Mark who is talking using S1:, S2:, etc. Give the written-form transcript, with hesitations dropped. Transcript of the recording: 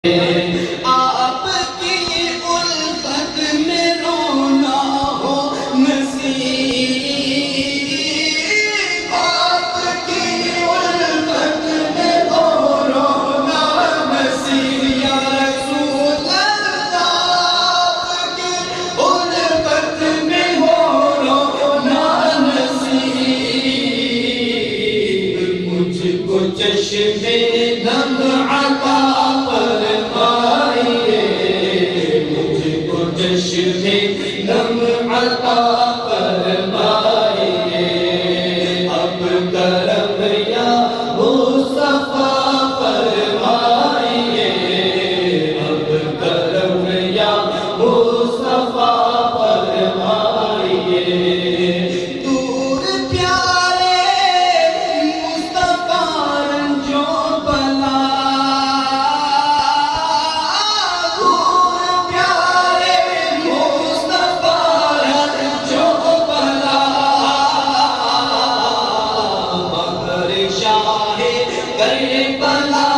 S1: آپ کی الفت میں رونا ہو نصیب، آپ کی الفت میں رونا نصیب، یا رسول اللہ آپ کی الفت میں رونا نصیب، مجھ کو چشم نم عطا چشم نم عطا فرمائیے، اب کرم یا مصطفیٰ فرمائیے، اب کرم یا مصطفیٰ فرمائیے، دور پیارے مصطفیٰ رنجو بلا، کربلا